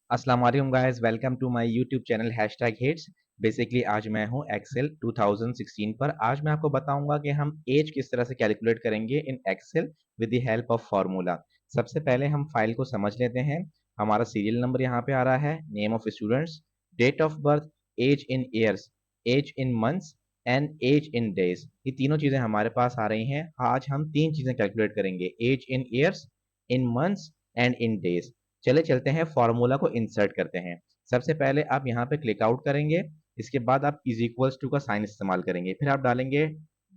अस्सलाम वालेकुम guys, welcome to my YouTube channel #hits. Basically आज मैं हूं एक्सेल 2016 पर। आज मैं आपको बताऊंगा कि हम एज किस तरह से कैलकुलेट करेंगे in Excel with the help of formula. सबसे पहले हम फाइल को समझ लेते हैं। हमारा सीरियल नंबर यहाँ पे आ रहा है, name of students, date of birth, age in years, age in months and age in days. ये तीनों चीजें हमारे पास आ रही हैं। आज हम तीन चीजें कैलकुलेट करेंगे, age in years, in months and in days. चले चलते हैं, फॉर्मूला को इंसर्ट करते हैं। सबसे पहले आप यहाँ पे क्लिक आउट करेंगे। इसके बाद आप इज इक्वल्स टू का साइन इस्तेमाल करेंगे, फिर आप डालेंगे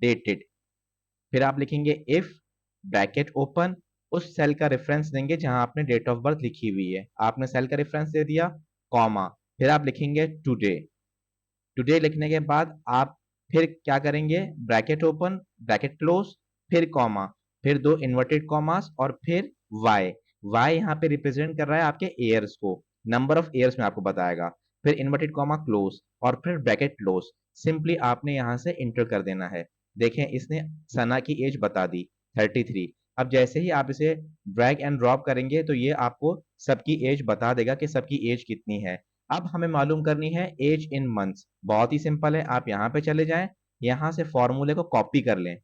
डेटेड, फिर आप लिखेंगे इफ ब्रैकेट ओपन, उस सेल का रेफरेंस देंगे जहां आपने डेट ऑफ बर्थ लिखी हुई है। आपने सेल का रेफरेंस दे दिया, कॉमा, फिर आप लिखेंगे टुडे। टुडे लिखने के बाद आप फिर क्या करेंगे, ब्रैकेट ओपन, ब्रैकेट क्लोज, फिर कॉमा, फिर दो इन्वर्टेड कॉमास और फिर वाई। वाई यहाँ पे रिप्रेजेंट कर रहा है आपके ईयर्स को, नंबर ऑफ ईयर्स में आपको बताएगा। फिर इन्वर्टेड कॉमा क्लोज और फिर ब्रैकेट क्लोज। सिंपली आपने यहाँ से इंटर कर देना है। देखें, इसने सना की एज बता दी 33। अब जैसे ही आप इसे ड्रैग एंड ड्रॉप करेंगे तो ये आपको सबकी एज बता देगा कि सबकी एज कितनी है। अब हमें मालूम करनी है एज इन मंथ्स। बहुत ही सिंपल है, आप यहाँ पे चले जाएं, यहाँ से फॉर्मूले को कॉपी कर लें।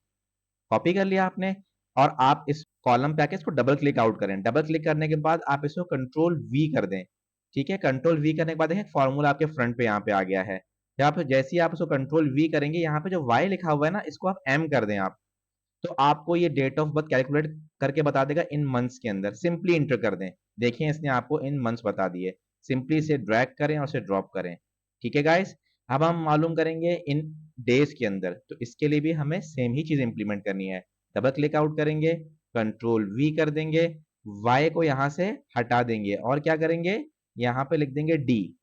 कॉपी कर लिया आपने, और आप इस कॉलम पे आके इसको डबल क्लिक आउट करें। डबल क्लिक करने के बाद आप इसको कंट्रोल वी कर दें। ठीक है, कंट्रोल वी करने के बाद देखें फॉर्मूला आपके फ्रंट पे यहाँ पे आ गया है। जब जैसे ही आप इसको कंट्रोल वी करेंगे, यहाँ पे जो वाई लिखा हुआ है ना, इसको आप एम कर दें आप, तो आपको ये डेट ऑफ बर्थ कैलकुलेट करके बता देगा इन मंथ्स के अंदर। सिंपली इंटर कर दें, देखिए इसने आपको इन मंथ्स बता दिए। सिंपली इसे ड्रैग करें और इसे ड्रॉप करें। ठीक है गाइस, अब हम मालूम करेंगे इन डेज के अंदर, तो इसके लिए भी हमें सेम ही चीज इंप्लीमेंट करनी है। डबल क्लिक आउट करेंगे, कंट्रोल वी कर देंगे, वाई को यहां से हटा देंगे और क्या करेंगे, यहां पे लिख देंगे डी।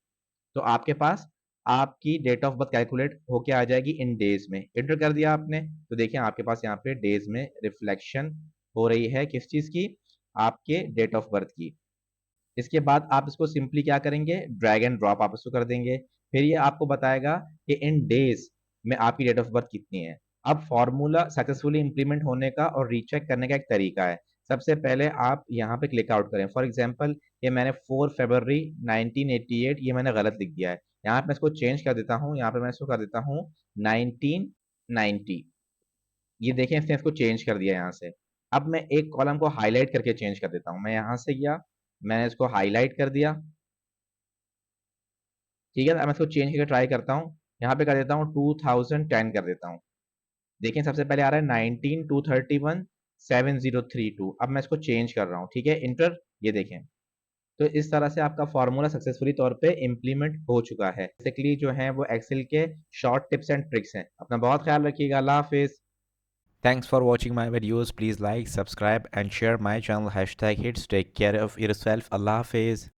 तो आपके पास आपकी डेट ऑफ बर्थ कैलकुलेट होके आ जाएगी इन डेज में। इंटर कर दिया आपने, तो देखिए आपके पास यहाँ पे डेज में रिफ्लेक्शन हो रही है, किस चीज की, आपके डेट ऑफ बर्थ की। इसके बाद आप इसको सिंपली क्या करेंगे, ड्रैग एंड ड्रॉप आप इसको कर देंगे। फिर ये आपको बताएगा कि इन डेज में आपकी डेट ऑफ बर्थ कितनी है। अब फॉर्मूला सक्सेसफुली इंप्लीमेंट होने का और रीचेक करने का एक तरीका है। सबसे पहले आप यहाँ पे क्लिक आउट करें। फॉर एग्जांपल, ये मैंने 4 फरवरी 1988 ये मैंने गलत लिख दिया है। यहाँ पे मैं इसको चेंज कर देता हूँ, यहाँ पे मैं इसको कर देता हूँ 1990। ये देखें, इसने इसको चेंज कर दिया यहाँ से। अब मैं एक कॉलम को हाईलाइट करके चेंज कर देता हूँ। मैं यहाँ से गया, मैंने इसको हाईलाइट कर दिया। ठीक है, अब मैं इसको चेंज करके ट्राई करता हूँ। यहाँ पे कर देता हूँ 2010 कर देता हूँ। देखें, सबसे पहले आ रहा है 19, 231, 7032। अब मैं इसको चेंज कर रहा हूँ। ठीक है, इंटर। ये देखें, तो इस तरह से आपका फॉर्मूला सक्सेसफुली तौर पे इम्प्लीमेंट हो चुका है। बेसिकली जो है वो एक्सेल के शॉर्ट टिप्स एंड ट्रिक्स हैं। अपना बहुत ख्याल रखिएगा। अल्लाह हाफिज। Thanks for watching my videos. Please like, subscribe and share my channel #hits. Take care of yourself. Allah Hafiz.